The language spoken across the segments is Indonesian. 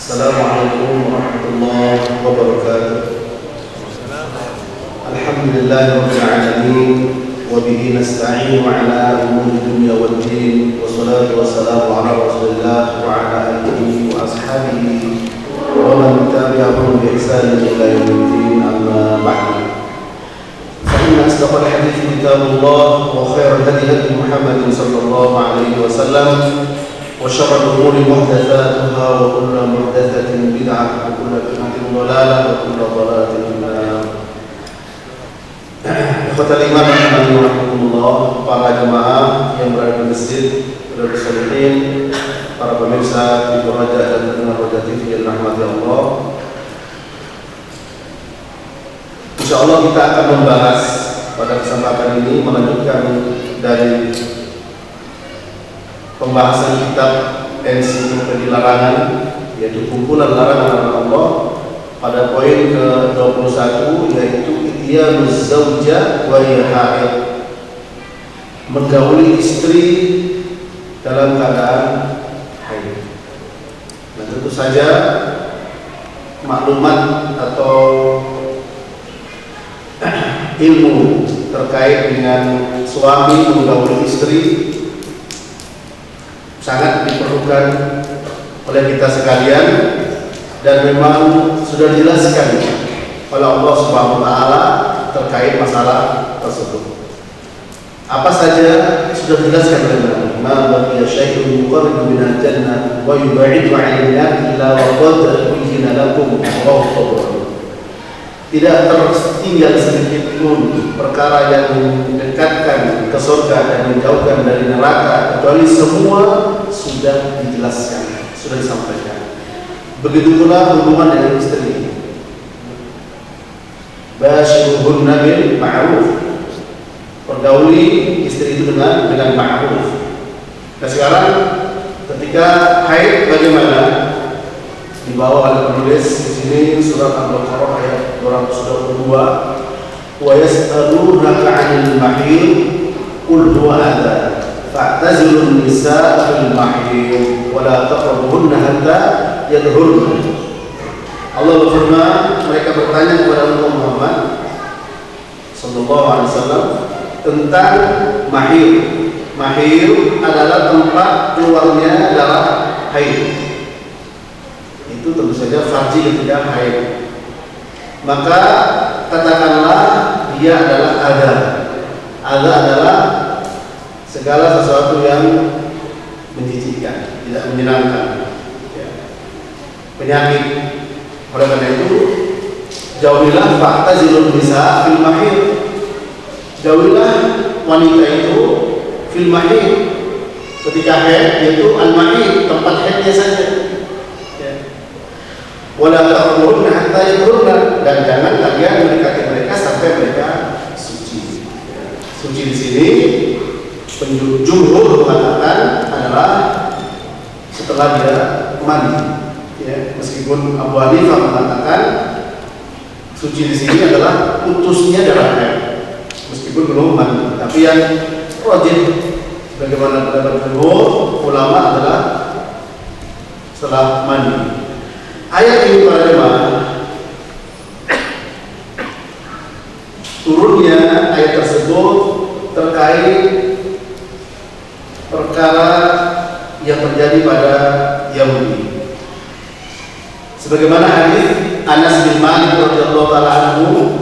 Assalamualaikum warahmatullahi wabarakatuh. Alhamdulillahirabbil alamin wa bihi nasta'inu ala umuri dunya waddin wassalatu wassalamu ala Rasulillah wa ala alihi wa ashabihi wa man tabi'ahum bi ihsan ila yaumiddin, amma ba'd. Fa inna asdaqal hadithi kitabullah wa khairal hadi Muhammadin sallallahu alaihi wasallam وشر الأمور محدثاتها وكل محدثة بدعة وكل بدعة ضلالة وكل ضلالة في النار. Ikhwatal iman rahimakumullah, para jemaah yang berada di masjid, para muslimin, para pemirsa di Raja dan pendengar Raja TV yang dirahmati Allah. Insyaallah kita akan membahas pada kesempatan ini, melanjutkan dari pembahasan kitab Ensiklopedia Larangan, yaitu kumpulan larangan Allah, pada poin ke-21, yaitu ityanuz zauja wa hiya haid, menggauli istri dalam keadaan haid. Nah, tentu saja maklumat atau ilmu terkait dengan suami menggauli istri sangat diperlukan oleh kita sekalian, dan memang sudah dijelaskan oleh Allah Subhanahu wa taala terkait masalah tersebut. Apa saja sudah dijelaskan oleh Allah. Ma baqiya syai'un yuqarribu minal jannah wa yub'idu 'anil illa wa qad uyyina lakum Allahu. Tidak tertinggal sedikit pun perkara yang mendekatkan ke surga dan menjauhkan dari neraka, kecuali semua sudah dijelaskan, sudah disampaikan. Begitu pula hubungan dengan istri. Basyiruhunna bil ma'ruf. Pergauli istri itu dengan ma'ruf. Nah, sekarang ketika haid bagaimana? Dibawa oleh penulis di sini surat Al-Baqarah ayat 222. Wa yas'alunaka 'anil mahid qul huwa adhan fa'tazilun nisaa fil mahid wa la taqrabuhunna hatta yadhurna. Allah berfirman, mereka bertanya kepada Muhammad sallallahu alaihi wasallam tentang mahid. Mahid adalah tempat keluarnya darah haid. Itu tentu saja farji ketika haid. Maka katakanlah dia adalah adha. Adha adalah segala sesuatu yang menjijikkan, tidak menyenangkan, ya, penyakit. Oleh karena itu, jauhilah fa'tazilun nisa fil mahid. Jauhilah wanita itu fil mahid, ketika haid, yaitu al-mahid, tempat haidnya saja. Wala taqrabunna hatta yadhurna, dan jangan kalian mendekati mereka sampai mereka suci. Suci di sini jumhur mengatakan adalah setelah dia mandi. Ya, meskipun Abu Hanifah mengatakan suci di sini adalah putusnya darah haid, meskipun belum mandi. Tapi yang rajih bagaimana pendapat jumhur ulama adalah setelah mandi. Ayat ini para jemaah, turunnya ayat tersebut terkait perkara yang terjadi pada Yahudi. Sebagaimana hadis Anas bin Malik radhiyallahu ta'ala anhu,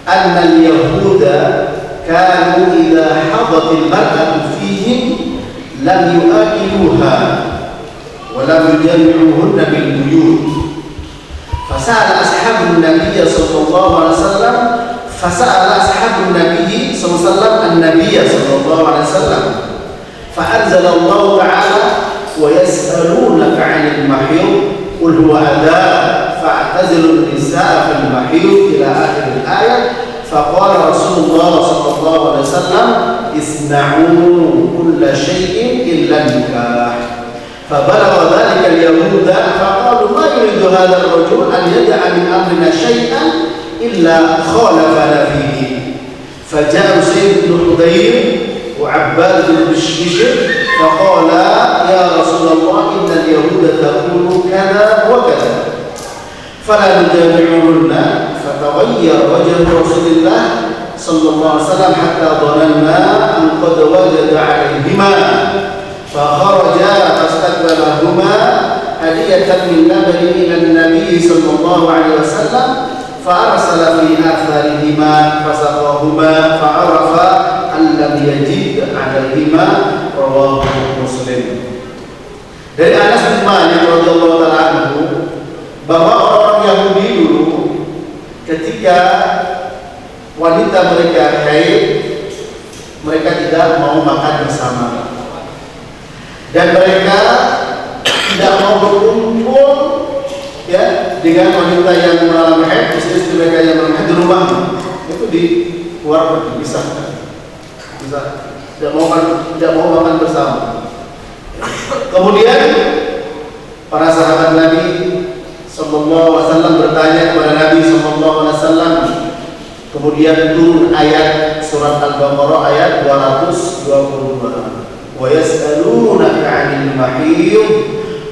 anna al-yahuda kanu idza hadatil mar'atu fihim lam yu'akiluha ولم يجمعوهن بالبيوت فسأل أصحاب النبي صلى الله عليه وسلم النبي صلى الله عليه وسلم فأنزل الله تعالى ويسألونك عن المحيض قل هو أذى فاعتزلوا النساء في المحيض إلى آخر الآية فقال رسول الله صلى الله عليه وسلم اصنعوا كل شيء إلا النكاح فبلغ ذلك اليهود فقالوا ما يريد هذا الرجل أن يدع من أمرنا شيئا إلا خالفنا فيه فجاء سيد بن حضير وعباد بن بشر faqala ya Rasulullah innal yahuda taqulu kadza wa kadza fala nujami'unna fataghayyara wajhu Rasulillah sallallahu alaihi wasallam hatta dhananna an qad wajada 'alaihima fa kharaja fastaqbalahuma hadiyatan min nabiyyi ila an-nabi sallallahu alaihi wasallam fa arsala fi atharihima fasaqahuma fa arafa an lam yajid 'alaihima rawahu Muslim. Dari Anas bin Malik radhiyallahu ta'ala anhu bahwa orang Yahudi dulu ketika wanita mereka haid, mereka tidak mau makan bersama dan mereka tidak mau berkumpul ya dengan wanita yang mengalami haid, istri mereka yang mengalami haid di rumah itu di luar dipisahkan. Tidak mau makan bersama. Kemudian para sahabat Nabi sallallahu alaihi wasallam bertanya kepada Nabi sallallahu alaihi wasallam. Kemudian turun ayat surat Al-Baqarah ayat 222. Wa yas'alunaka 'anil mahiyid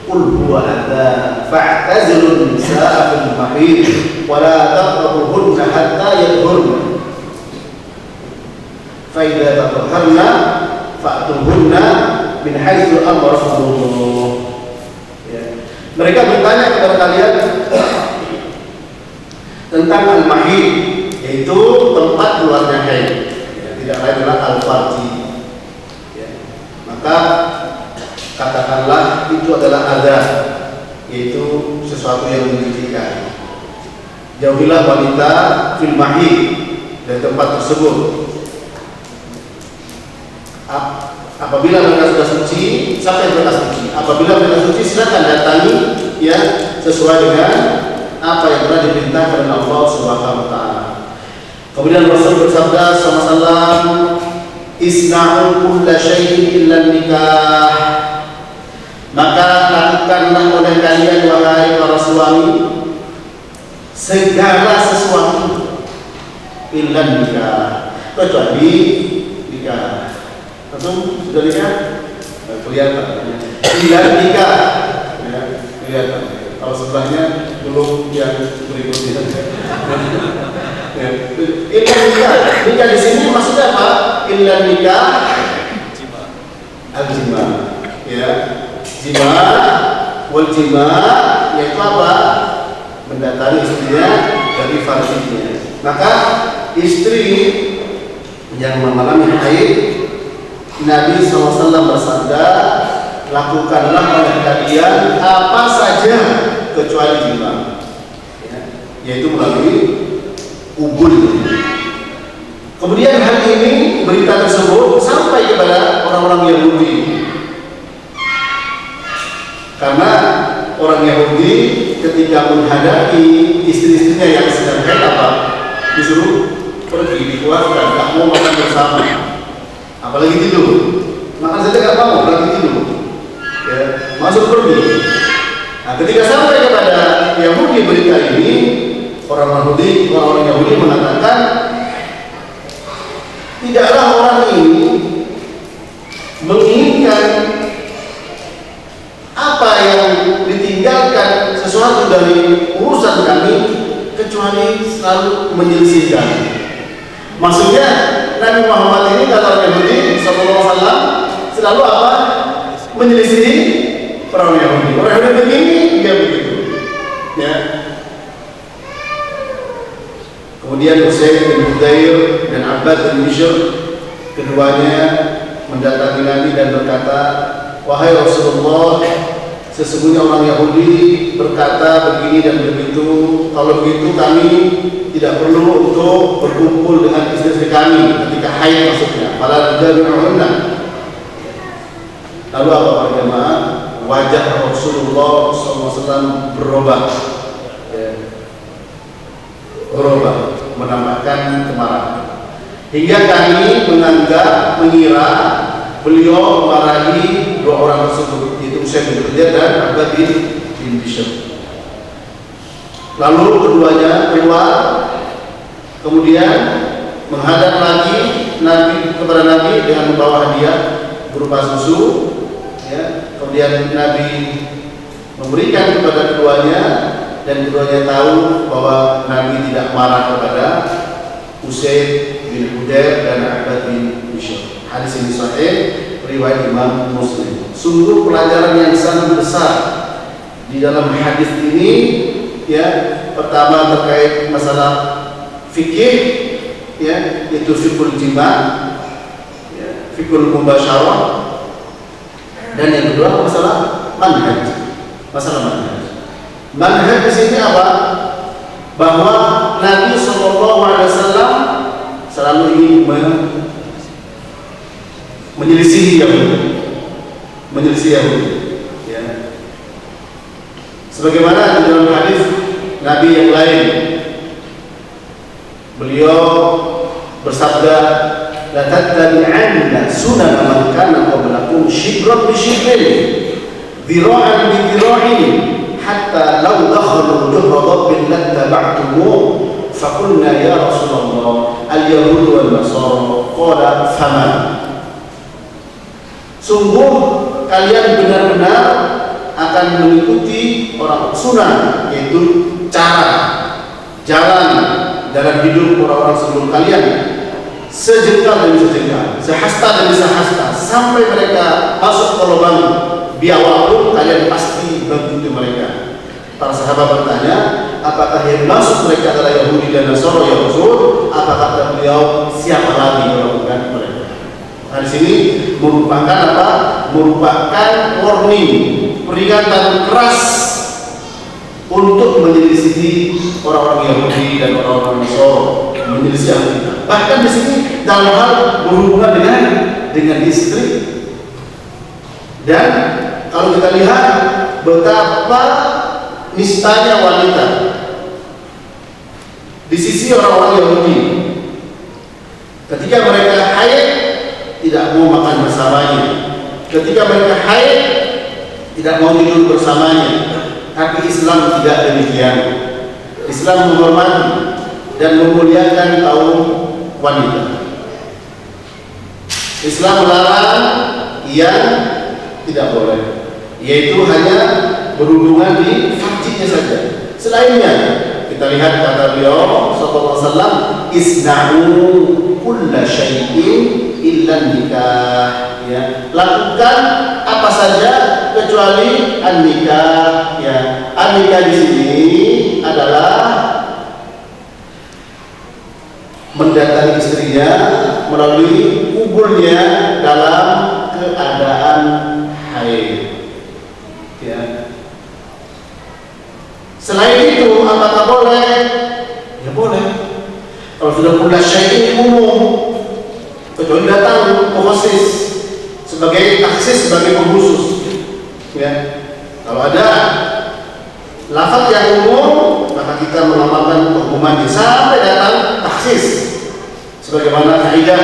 qul huwa adhan fa'tazilun nisaa fil mahiyid wa la taqrabuhunna hatta yadhhurna. Fa'idha tatahharna fa'tuhunna min haitsu amarakumullah. Ya. Mereka bertanya kepada kalian tentang al-mahid, yaitu tempat keluarnya haid. Ya, tidak lain adalah al-farji. Ya. Maka katakanlah itu adalah adhan, yaitu sesuatu yang menyucikan. Jauhilah wanita fil mahid dari tempat tersebut. Apabila mereka sudah suci, siapa yang mereka suci? Apabila mereka suci, silakan datangi ya sesuai dengan apa yang telah diperintahkan oleh Allah Subhanahu wa taala. Kemudian Rasul bersabda sallallahu isna'u kulla syai'in illa nikah. Maka lakukanlah oleh kalian wahai para suami segala sesuatu illa nikah, kecuali nikah. Langsung sudah nikah? Kelihatan. Illa nikah. Ya, kelihatan. Kalau sebelahnya belum yang berikutnya. Ya. Illa nikah. Nikah di sini maksudnya apa? Illa nikah al-jima. Ya. Jima wal jima yaitu apa? Mendatangi istrinya dari farjinya. Maka istri yang mengalami haid, Nabi SAW bersabda, lakukanlah oleh kalian apa saja kecuali jima, ya, yaitu melalui ubul. Kemudian hal ini, berita tersebut sampai kepada orang-orang Yahudi, karena orang Yahudi ketika menghadapi istri-istrinya yang sedang haid apa? Disuruh pergi, dikeluarkan, tidak mau makan bersama. Apalagi tidur, makan saja nggak mau, apalagi tidur, ya, masuk pergi. Nah, ketika sampai kepada Yahudi berita ini, orang-orang Yahudi mengatakan, tidaklah orang ini menginginkan apa yang ditinggalkan sesuatu dari urusan kami kecuali selalu menyelisihkan. Maksudnya Nabi Muhammad ini kata Yahudi sallallahu alaihi wasallam selalu apa? Menyelisihi orang Yahudi. Orang Yahudi begini, dia begitu. Ya. Kemudian Usaid bin Hudair dan Abbad bin Bishr, keduanya mendatangi Nabi dan berkata, wahai Rasulullah, sesungguhnya orang Yahudi berkata begini dan begitu. Kalau begitu kami tidak perlu untuk berkumpul dengan istri kami ketika haid maksudnya. Fala nujami'unna. Lalu apa para jemaah? Wajah Rasulullah SAW berubah, ya. Berubah, menampakkan kemarahan. Hingga kami mengira beliau memarahi dua orang tersebut, yaitu Usaid bin Hudair dan Abbad bin Bishr. Lalu keduanya keluar, kemudian menghadap lagi kepada Nabi dengan membawa hadiah berupa susu Kemudian Nabi memberikan kepada keduanya, dan keduanya tahu bahwa Nabi tidak marah kepada Usaid bin Hudair dan Abbad bin Bishr. Hadis ini sahih, riwayat Imam Muslim. Sungguh pelajaran yang sangat besar di dalam hadis ini, ya. Pertama terkait masalah fikih, ya, yaitu fikul jima, ya, fikul mubasyarah, dan yang kedua masalah manhaj. Manhaj di sini apa? Bahwa Nabi SAW selalu ingin menyelisihi Yahudi, ya. Sebagaimana di dalam hadis Nabi yang lain, beliau bersabda, la tattabi'anna sunan man kana qablakum shibran bi shibrin, dhira'an bi dhira'in, hatta law dakhalu juhra dabbin lattaba'tumuh. Faqulna ya Rasulullah al-yahud wal nasara, qala faman. Sungguh kalian benar-benar akan mengikuti orang sunnah, yaitu cara, jalan hidup orang-orang sebelum kalian, sejengkal demi sejengkal, sehasta demi sehasta, sampai mereka masuk ke lubang biawak pun kalian pasti mengikuti mereka. Para sahabat bertanya, apakah yang masuk mereka adalah Yahudi dan Nasara ya Rasul? Apa kata beliau, siapa lagi kalau bukan mereka? Nah, di sini merupakan apa? Merupakan warning, peringatan keras untuk menyelisihi orang-orang Yahudi dan orang-orang Nasara, menyelisihi kita. Bahkan di sini dalam hal berhubungan dengan istri. Dan kalau kita lihat betapa nistanya wanita di sisi orang-orang Yahudi, ketika mereka haid tidak mau makan bersamanya, ketika mereka haid tidak mau tidur bersamanya. Tapi Islam tidak demikian. Islam menghormati dan memuliakan kaum wanita. Islam melarang yang tidak boleh, yaitu hanya berhubungan di farjinya saja. Selainnya kita lihat kata beliau sallallahu alaihi wasallam, isna'u kulla syai'in illa nikah, ya. Lakukan apa saja kecuali an-nikah, ya. An-nikah di sini adalah mendatangi istrinya melalui kuburnya dalam keadaan haid, ya. Selain itu apakah boleh? Ya boleh. Kalau sudah kulla syai'in umum, kecuali datang mukhasis sebagai taksis, sebagai pengkhusus, ya. Kalau ada lafaz yang umum, maka kita mengamalkan hukumannya sampai datang taksis. Sebagaimana kaidah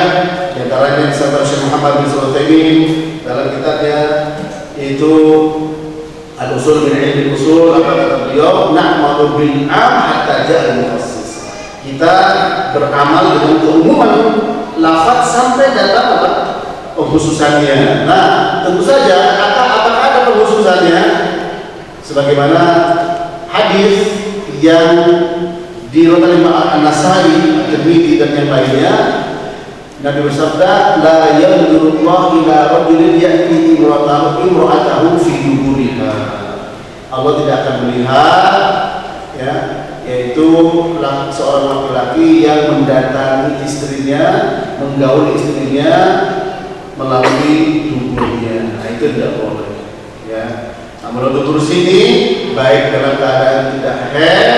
di antaranya disampaikan Syekh Muhammad bin Sulaiman dalam kitabnya, yaitu Al-Usul min Ilmi Usul, apa kata beliau, na'malu bil am hatta ja'a al-mukhassis. Kita beramal dengan keumuman lafaz sampai datang apa? Pengkhususannya. Nah, tentu saja apakah ada pengkhususannya? Sebagaimana hadis yang diriwayatkan Imam An-Nasai, At-Tirmidzi dan yang lainnya, Nabi bersabda, la yanzurullahu ila rajulin ya'ti imra'atahu fi duburiha. Allah tidak akan melihat, ya, yaitu seorang laki-laki yang mendatangi istrinya, menggauli istrinya melalui tubuhnya. Nah, itu tidak boleh, ya. Nah, menurut turus ini baik dalam keadaan tidak haid,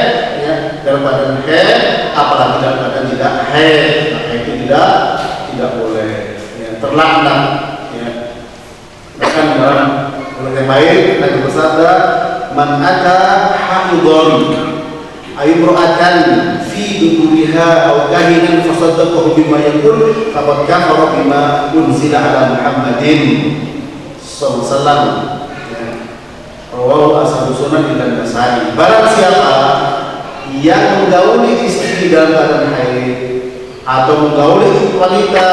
ya, dalam keadaan haid, apalagi dalam keadaan tidak haid, maka itu tidak boleh, ya, terlaknat, ya. Bahkan dalam yang lain Nabi bersabda, man ata haidhan aymra'atan fi duburiha aw kahinan fasaddaqahu bima yaqul faqad kafara bima unzila ala Muhammadin sallallahu alaihi wasallam. Rawahu Ashabus Sunan dan Nasai. Barang siapa yang menggauli istri dalam keadaan haid atau menggauli wanita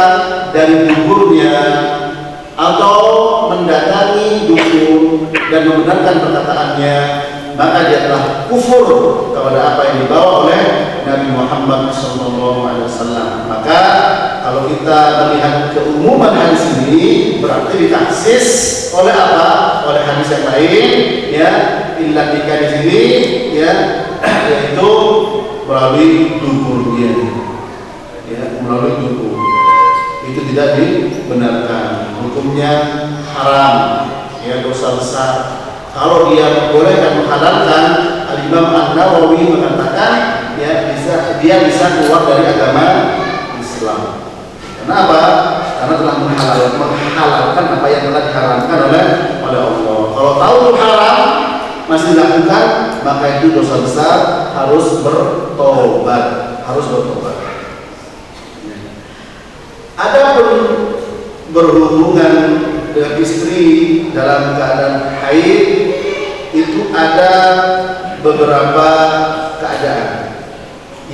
dari duburnya atau mendatangi dukun dan membenarkan perkataannya, maka dia telah kufur kepada apa yang dibawa oleh Nabi Muhammad SAW. Maka kalau kita melihat keumuman hadis ini, berarti ditaksis oleh apa? Oleh hadis yang lain, ya, illa tika di sini, ya, yaitu melalui dukunnya, ya, melalui dukun. Itu tidak dibenarkan, hukumnya haram, ya, dosa besar. Kalau dia boleh dan menghalalkan, Al-Imam An-Nawawi mengatakan, ya, dia bisa keluar dari agama Islam. Kenapa? Karena telah menghalalkan apa yang telah diharamkan oleh Allah. Kalau tahu itu haram masih dilakukan, maka itu dosa besar, harus bertobat, Ada pun berhubungan dengan istri dalam keadaan haid, itu ada beberapa keadaan.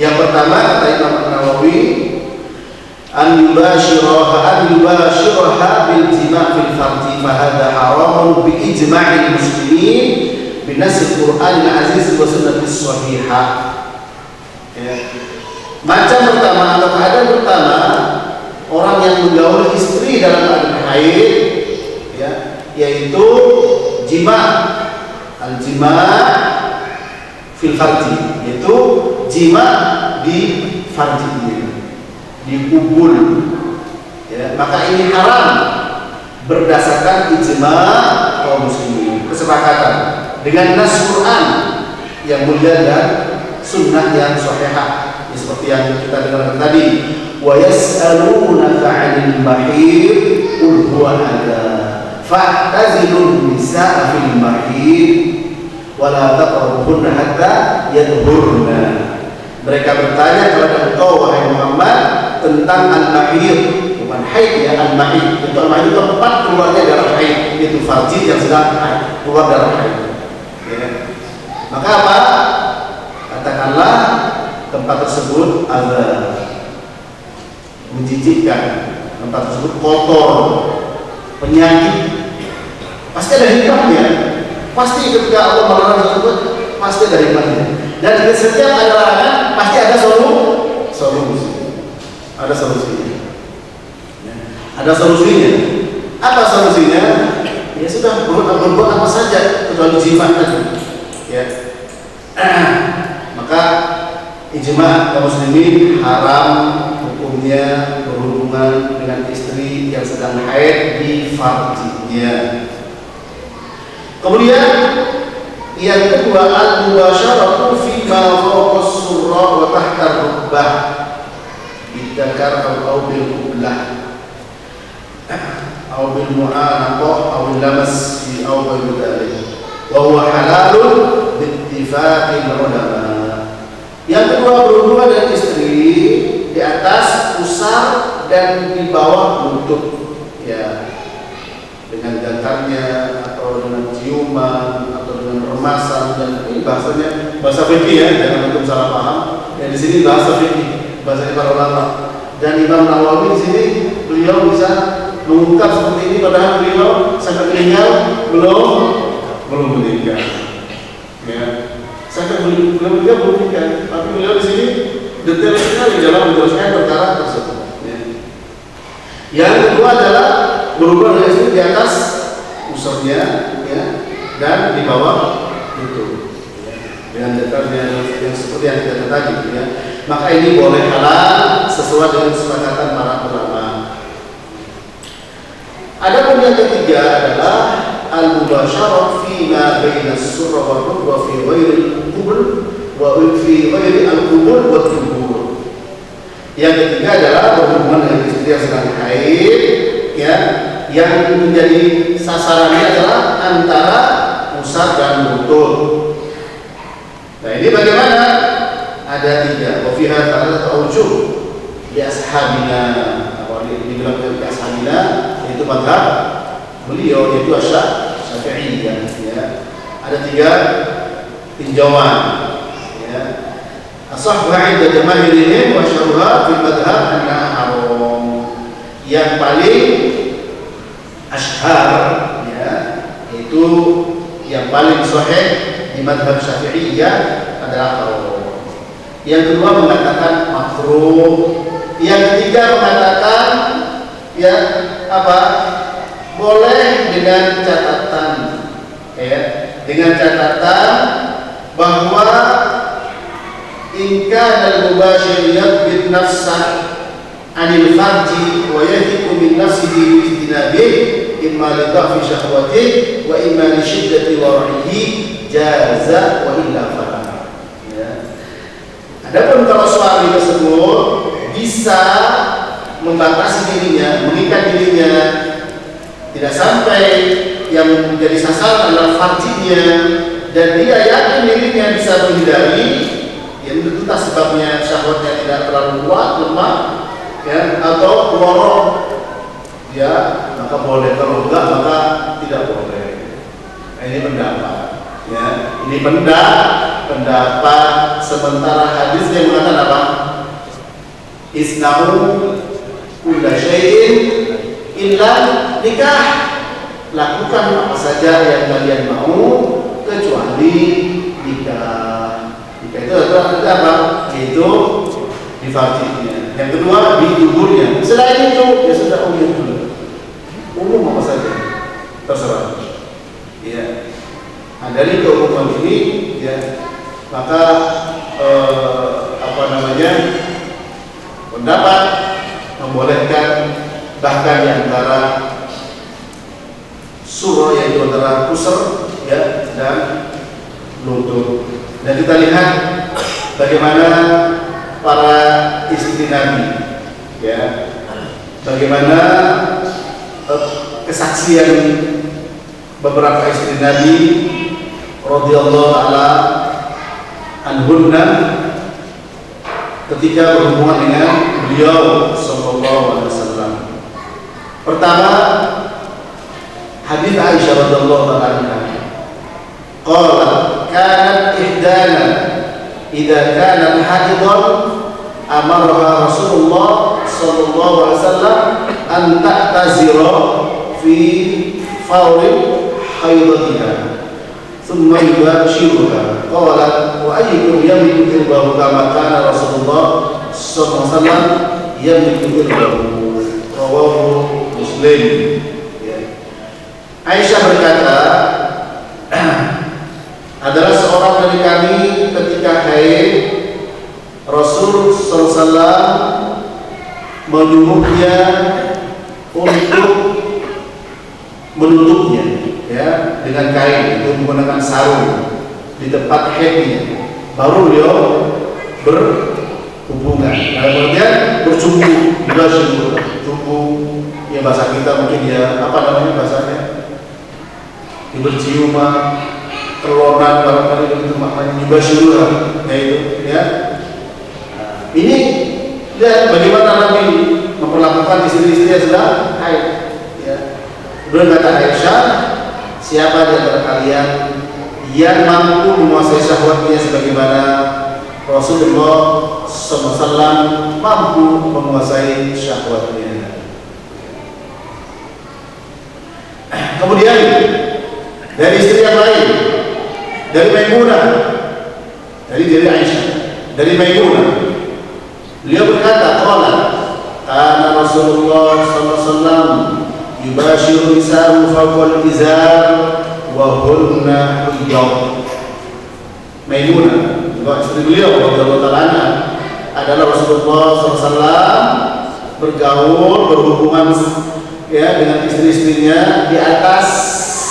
Yang pertama kata Imam Nawawi, an yubashiraha bil jima' fil farji fa hadha haramun bi ijma'il muslimin bi nas al-Qur'an al-aziz wa sunnah as-sahihah. Ya. Macam pertama atau keadaan pertama, orang yang menggauli istri dalam keadaan haid, ya, yaitu jima', al-jima' fil farji, yaitu jima' di farjinya, di kubul, ya, maka ini haram berdasarkan ijma' kaum muslimin, kesepakatan dengan nas Quran yang mulia dan sunnah yang sahihah, seperti yang kita dengar tadi. Wa yas'alunaka 'anil mahid qul huwa adha fa'tazilun nisaa fil mahid wa la taqrabuhunna hatta yadhurna. Mereka bertanya kepada engkau wahai Muhammad tentang al-mahid, bukan haid, ya, al-mahid. Itu al-mahid itu tempat keluarnya darah haid, itu farji yang sedang haid, keluar darah haid, ya. Maka apa? Katakanlah tempat tersebut ada menjijikkan, tempat tersebut kotor, penyakit. Pasti ada hikmahnya. Pasti ketika Allah melarang tersebut, pasti ada hikmahnya. Dan setiap ada larangan pasti ada solusi. Ada solusinya. Ya. Ada solusinya. Apa solusinya? Ya sudah, berbuat apa saja kecuali jimat tadi. Ya. Maka ijma' kaum muslimin haram hukumnya berhubungan dengan istri yang sedang haid di farjinya. Kemudian yang kedua, al-mubasyaratu fi ma fawqa as-surra wa tahta ar-rubbah bidakar atau bil qublah atau bil mu'anaqah atau lamas fi awwal dzalik wa huwa halalun bi ittifaqil ulama. Yang kedua, berhubungan dengan istri di atas pusar dan di bawah lutut, ya, dengan datarnya atau dengan ciuman atau dengan remasan, dan ini bahasanya bahasa fikih, ya, jangan antum salah paham. Ya, di sini bahasa fikih, bahasa para ulama. Dan Imam Nawawi di sini beliau bisa mengungkap seperti ini, padahal beliau sampai meninggal belum meninggal. Ya. Sampai belum menikah, tapi beliau di sini detail sekali dalam menjelaskan perkara tersebut. Ya. Yang kedua adalah berhubungan dengan istri di atas usurnya, ya, dan di bawah itu, ya, dengan detailnya yang seperti yang kita tadi, ya. Maka ini boleh halal sesuai dengan kesepakatan para ulama. Adapun yang ketiga adalah al-mubasyarah fi ma baina as-surra wal rukbah fi ghairi al-qubul wa fi ghairi al-qubul wa al-qubul. Yang ketiga adalah berhubungan dengan istri yang sedang haid, ya, yang menjadi sasarannya adalah antara pusat dan lutut. Nah, ini bagaimana? Ada tiga. Wa fiha thalathatu awjuh li ashabina. Dibilang dari ashabina itu mazhab beliau, yaitu Syafi'iyah, ya. Ada tiga tinjauan, ya. As-sahhu 'inda jamaahirihim wa syarruha fil madhhab annaha haram. Yang paling ashhar, ya, itu yang paling sahih di mazhab Syafi'iyah adalah qaul. Yang kedua mengatakan makruh. Yang ketiga mengatakan ya apa? Boleh dengan catatan, ya, dengan catatan bahwa in kana al-mubashir yadbit nafsah anil farji wa yathiqu min nafsihi bi ijtinabihi imma li dha'fi syahwatihi wa imma li shiddati wara'ihi jaza wa illa fala. Ya. Adapun kalau suami tersebut bisa membatasi dirinya, mengikat dirinya, tidak sampai yang menjadi sasaran adalah farjinya, dan dia yakin dirinya bisa menghindari, ya entah sebabnya syahwatnya tidak terlalu kuat, lemah, ya, atau warok, ya, maka boleh. Kalau enggak maka tidak boleh. Nah, ini pendapat, ya, ini pendapat. Sementara hadis yang mengatakan apa? Isna'u kulla syai'in illa nikah. Lakukan apa saja yang kalian mau kecuali nikah. Nikah itu adalah apa? Itu di farjinya. Yang kedua di duburnya. Selain itu ya sudah umum dulu. Umum apa saja terserah. Ya. Nah, dari keumuman ini ya maka pendapat membolehkan bahkan di antara surah, yaitu antara pusar, ya, dan lutut. Dan kita lihat bagaimana para istri Nabi, ya, bagaimana kesaksian beberapa istri Nabi radhiyallahu ta'ala anhunna ketika berhubungan dengan beliau sallallahu alaihi wasallam. Pertama, hadis Aisyah radhiyallahu ta'ala anha. Qala kanat ihdana idza kanat haidan amarha Rasulullah sallallahu alaihi wasallam an ta'tazira fi fawri haidatiha thumma yubashiruha. Qala wa ayyukum yamliku irbahu kama kana Rasulullah sallallahu alaihi wasallam yamliku irbahu. Rawahu Muslim. Aisyah berkata, adalah seorang dari kami ketika haid, Rasul sallallahu alaihi wasallam menyuruhnya untuk menutupnya, ya, dengan kain, itu menggunakan sarung di tempat haidnya. Baru beliau berhubungan. Nah, kemudian bercumbu, cumbu, ya bahasa kita mungkin ya apa namanya bahasanya? Bercium, kelonan barangkali begitu maknanya, juga syurah, ya itu, ya. Ini lihat bagaimana Nabi memperlakukan istri-istri yang sedang haid, ya. Kemudian kata Aisyah, siapa di antara kalian yang mampu menguasai syahwatnya sebagaimana Rasulullah SAW mampu menguasai syahwatnya. Kemudian dari istri yang lain, dari Maimunah, dari Aisyah, dari Maimunah, beliau berkata, qala kana Rasulullah sallallahu alaihi wasallam yubashiru nisa'u fawqa al-izar wa hunna hujjah. Maimunah, juga istri beliau radhiyallahu ta'ala adalah Rasulullah sallallahu alaihi wasallam bergaul, berhubungan, ya, dengan istri-istrinya di atas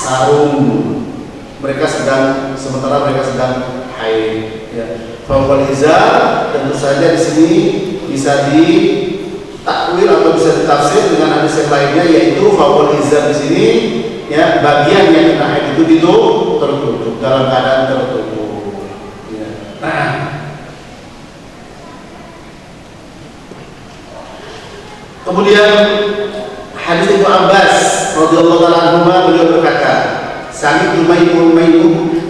sarung. Sementara mereka sedang haid, ya. Fawqal izar tentu saja di sini bisa ditakwil atau bisa ditafsir dengan hadis yang lainnya, yaitu fawqal izar di sini, ya, bagian yang kena haid itu tertutup, dalam keadaan tertutup, ya. Kemudian hadis Ibnu Abbas radhiyallahu ta'ala anhu, beliau berkata, sami'tu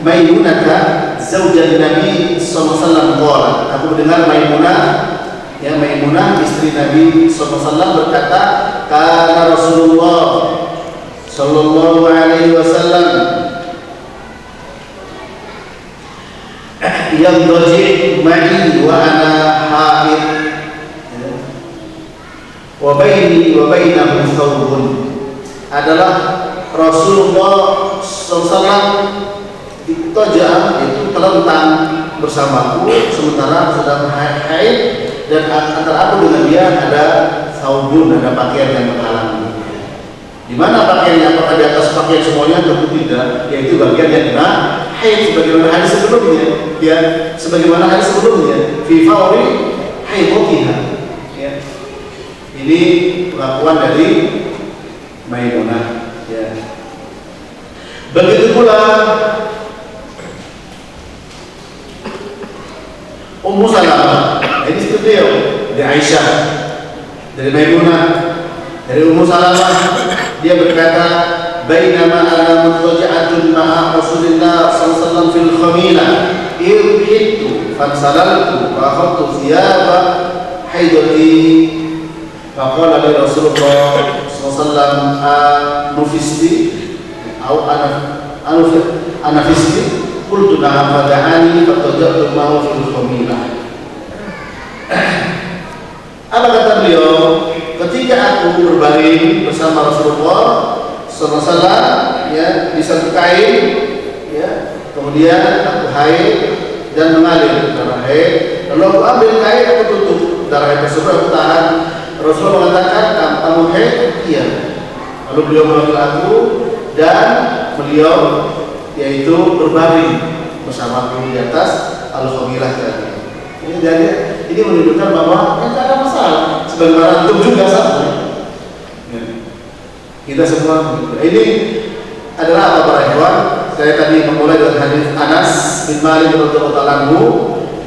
Maimunata zaujan Nabi sallallahu alaihi wasallam qala. Aku mendengar Maimunah, ya, Maimunah istri Nabi sallallahu alaihi wasallam berkata, kana Rasulullah sallallahu alaihi wasallam yang doji ma'i wa ana haid wa baini wa bainahu thawbun, adalah Rasulullah SAW itoja, itu terlentang bersamaku sementara sedang haid, dan antara aku dengan dia ada thawbun, ada pakaian yang menghalangi. Di mana pakaiannya? Apakah di atas pakaian semuanya? Tentu tidak, yaitu bagian yang kena haid, sebagaimana hadis sebelumnya, ya, sebagaimana hadis sebelumnya, fi fawri haidatiha, ya. Ini pengakuan dari Maimunah, ya. Begitu pula Ummu Salamah, ini istri beliau, dari Aisyah, dari Maimunah, dari Ummu Salamah, dia berkata, bainama ana mutaja'atun ma'a Rasulillah sallallahu alaihi wasallam fil khamilah irhidtu fansalaltu wa akhadtu thiyaba haidati faqala li Rasulullah sallallahu alaihi wasallam nufisti atau anafisti qultu na'am fada'ani fataja'tu ma'u fil khamilah. Apa kata beliau? Ketika aku berbaring bersama Rasulullah SAW, ya, di satu kain, ya, kemudian aku haid dan mengalir darah haid, lalu aku ambil kain, aku tutup darah haid tersebut, aku tahan. Rasulullah mengatakan, kamu haid? Iya. Lalu beliau memanggil aku dan beliau yaitu berbaring bersamaku di atas al-khamilah tadi. Ini menunjukkan bahwa tidak ada masalah. Sebagaimana antum juga sama. Ya. Kita semua. Ini adalah apa para ikhwan? Saya tadi memulai dari hadis Anas bin Malik radhiyallahu anhu,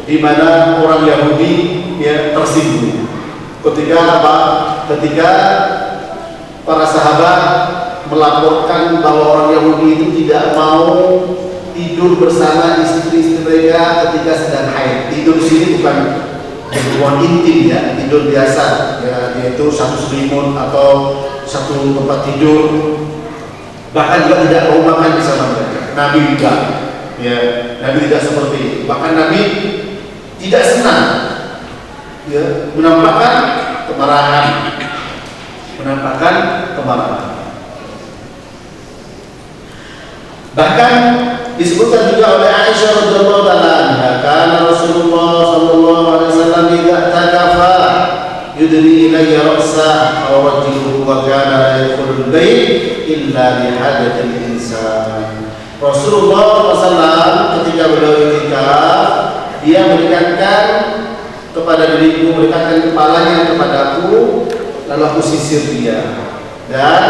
di mana orang Yahudi, ya, tersinggung. Ketika apa? Ketika para sahabat melaporkan bahwa orang Yahudi itu tidak mau tidur bersama istri-istri mereka ketika sedang haid. Tidur di sini bukan hubungan intim, ya, tidur biasa, ya, yaitu satu selimut atau satu tempat tidur. Bahkan juga tidak mau makan bersama mereka. Nabi juga, ya, Nabi tidak seperti itu. Bahkan Nabi tidak senang, ya, menampakkan kemarahan, Bahkan disebutkan juga oleh Aisyah radhiyallahu anha, kana Rasulullah sallallahu alaihi wasallam idza takafa yudni ilayya ra'sa aw wajhuhu wa kana la yadkhulul bayt illa li hajatil insan. Rasulullah SAW ketika beliau itikaf, dia mendekatkan kepada diriku, mendekatkan kepalanya kepadaku, lalu aku sisir dia, dan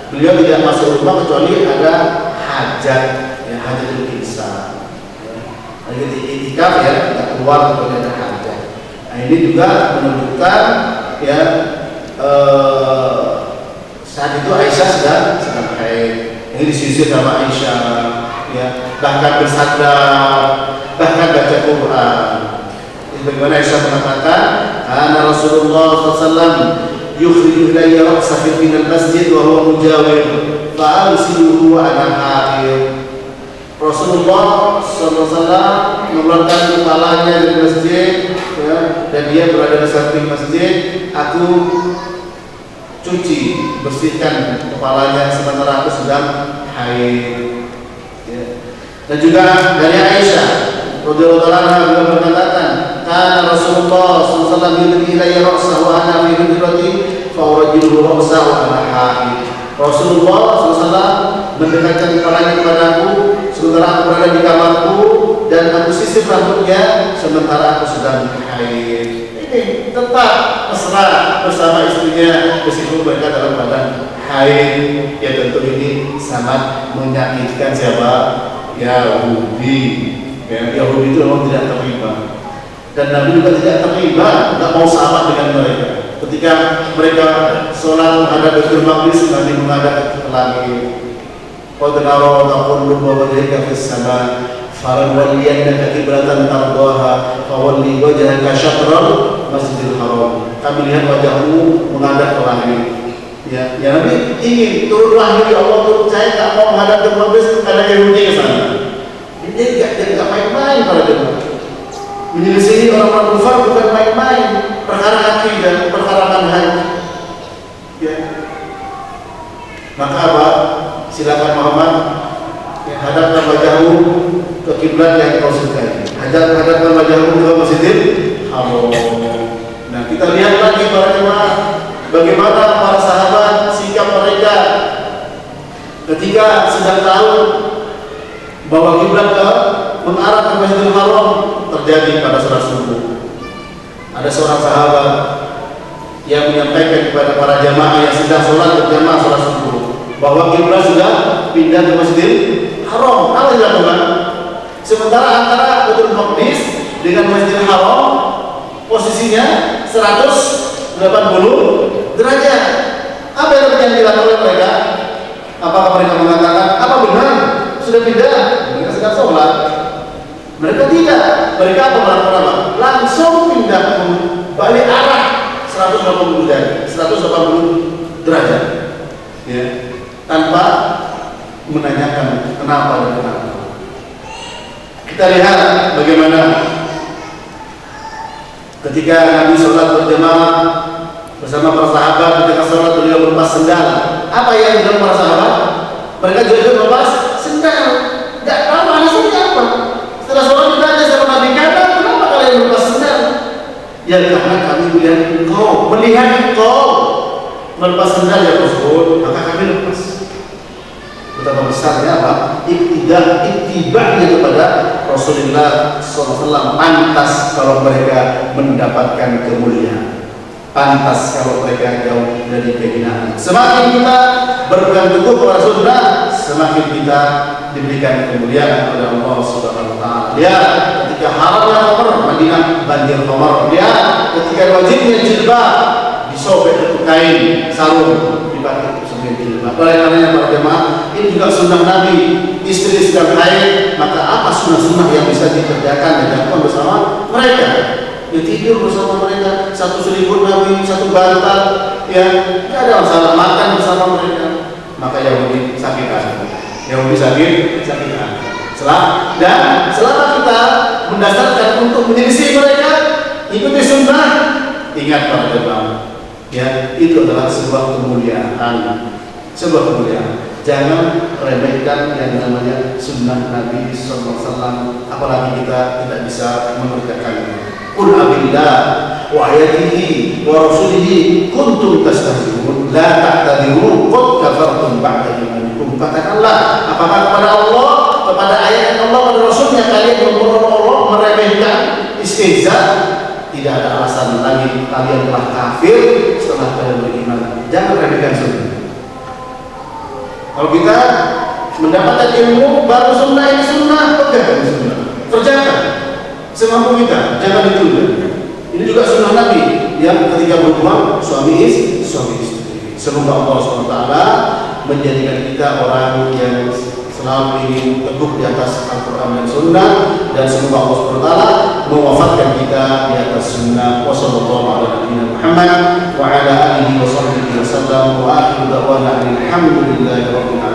beliau tidak masuk rumah kecuali ada hajat, ya, hajatul insan. Jadi itikaf, ya, tidak keluar kecuali ada hajat. Nah, ini juga menunjukkan, ya, saat itu Aisyah sedang haid. Ini disisir sama Aisyah, ya, bahkan bersandar, bahkan baca Quran. Bagaimana Aisyah mengatakan, karena Rasulullah SAW yukhriju ilayya ra'sahu min al-masjid wa huwa mujawir fa'arsiluhu wa ana haid. Rasulullah SAW mengeluarkan kepalanya dari masjid, ya, dan dia berada di samping masjid. Aku cuci, bersihkan kepalanya sementara aku sedang haid, ya. Dan juga dari Aisyah radhiyallahu anha juga mengatakan, kana Rasulullah sallallahu alaihi wasallam ilayya ra'sahu wa ana fi hujrati fa urajjilu ra'sahu wa ana haid. Rasulullah SAW mendekatkan kepalanya kepadaku sementara aku berada di kamarku, dan aku sisir rambutnya sementara aku sedang haid. Ini tetap mesra bersama istrinya meskipun mereka dalam keadaan haid. Ya, tentu ini sangat menyakitkan siapa? Yahudi. Ya, Yahudi itu memang tidak terima, dan Nabi juga tidak terima, tidak mau sama dengan mereka. Ketika mereka sholat menghadap Baitul Maqdis, Nabi menghadap ke langit. Qad nara taqalluba wajhika fis sama farawalliyannaka qiblatan tardaha fawalli wajhaka syatral Masjidil Haram. Kami lihat wajahmu menghadap ke langit. Ya Nabi ingin turun wahyu ya Allah, turun, saya nggak mau menghadap ke Quraisy karena Yahudi ke sana. Dia nggak main-main para jemaah. Menyelisihi orang-orang kufar bukan main-main, perkara akidah, perkara manhaj. Ya. Maka apa? Silakan Muhammad, ya, hadapkan wajahmu ke kiblat yang kau sukai. Hadapkan wajahmu ke Masjidil Haram. Nah, kita lihat lagi para jemaah, bagaimana para sahabat sikap mereka ketika sedang tahu bahwa kiblat mengarah ke Masjidil Haram terjadi pada salat subuh. Ada seorang sahabat yang menyampaikan kepada para jamaah yang sedang sholat berjamaah sholat subuh bahwa kiblat sudah pindah ke Masjidil Haram. Apa yang dilakukan? Sementara antara Baitul Maqdis dengan Masjidil Haram posisinya 180 derajat. Apa yang dilakukan mereka? Apakah mereka mengatakan apa benar sudah pindah? Mereka sedang sholat. Mereka tidak. Mereka apa melakukan apa? Langsung pindah balik arah 180 derajat. Ya. Tanpa menanyakan kenapa dan kenapa. Kita lihat bagaimana ketika Nabi sholat berjamaah bersama para sahabat, ketika sholat beliau melepas sendal. Apa yang dilakukan para sahabat? Mereka juga melepas sendal. Tidak tahu alasannya apa. Setelah sholat ditanya sama Nabi, kenapa kalian melepas sendal? Ya karena kami melihat engkau melepas sendal ya Rasul, maka kami lepas. Betapa besarnya apa? Iktibanya kepada Rasulullah SAW. Pantas kalau mereka mendapatkan kemuliaan. Pantas kalau mereka jauh dari kehinaan. Semakin kita berpegang teguh kepada Rasulullah, semakin kita diberikan kemuliaan oleh Allah Subhanahu wa taala. Ya, ketika haramnya Umar, Madinah banjir Umar. Ya, ketika wajibnya jilbab disobek ke kain sarung dipakai sebagai jilbab. Oleh karenanya para jemaah, ini juga sunnah Nabi. Istri sedang haid, maka apa sunnah-sunnah yang bisa dikerjakan dan dilakukan bersama mereka? Ya tidur bersama mereka, satu selimut Nabi, satu bantal, ya tidak ada masalah, makan bersama mereka. Maka Yahudi sakit hati. Yahudi sakit hati. Dan selama kita mendasarkan untuk menyelisih mereka, ikuti sunnah, ingat para jemaah, ya itu adalah sebuah kemuliaan. Jangan remehkan yang namanya sunnah Nabi SAW, apalagi kita tidak bisa mengerjakannya. Qul abillah wa ayatihi wa rasulihi kuntum tastahzi'un la ta'tadiru qad kafartum ba'da imanikum. Katakanlah, apakah kepada Allah, kepada ayat Allah, kepada Rasulnya kalian memperolok, meremehkan, istihza? Tidak ada alasan lagi kalian telah kafir setelah kalian beriman. Jangan remehkan sunnah. Kalau kita mendapatkan ilmu baru sunnah, ini sunnah, pegang sunnah, kerjakan semampu kita, jangan ditunda. Ini juga sunnah Nabi yang ketika berhubungan suami istri. Semoga Allah SWT menjadikan kita orang yang selalu ingin teguh di atas Al-Quran dan Sunnah, dan semoga Allah SWT mewafatkan kita di atas Sunnah. Wassalamualaikum warahmatullahi wabarakatuh. Wa ala alihi wa sahbihi wa sallam wa akhiru da'wana alhamdulillahi rabbil alamin.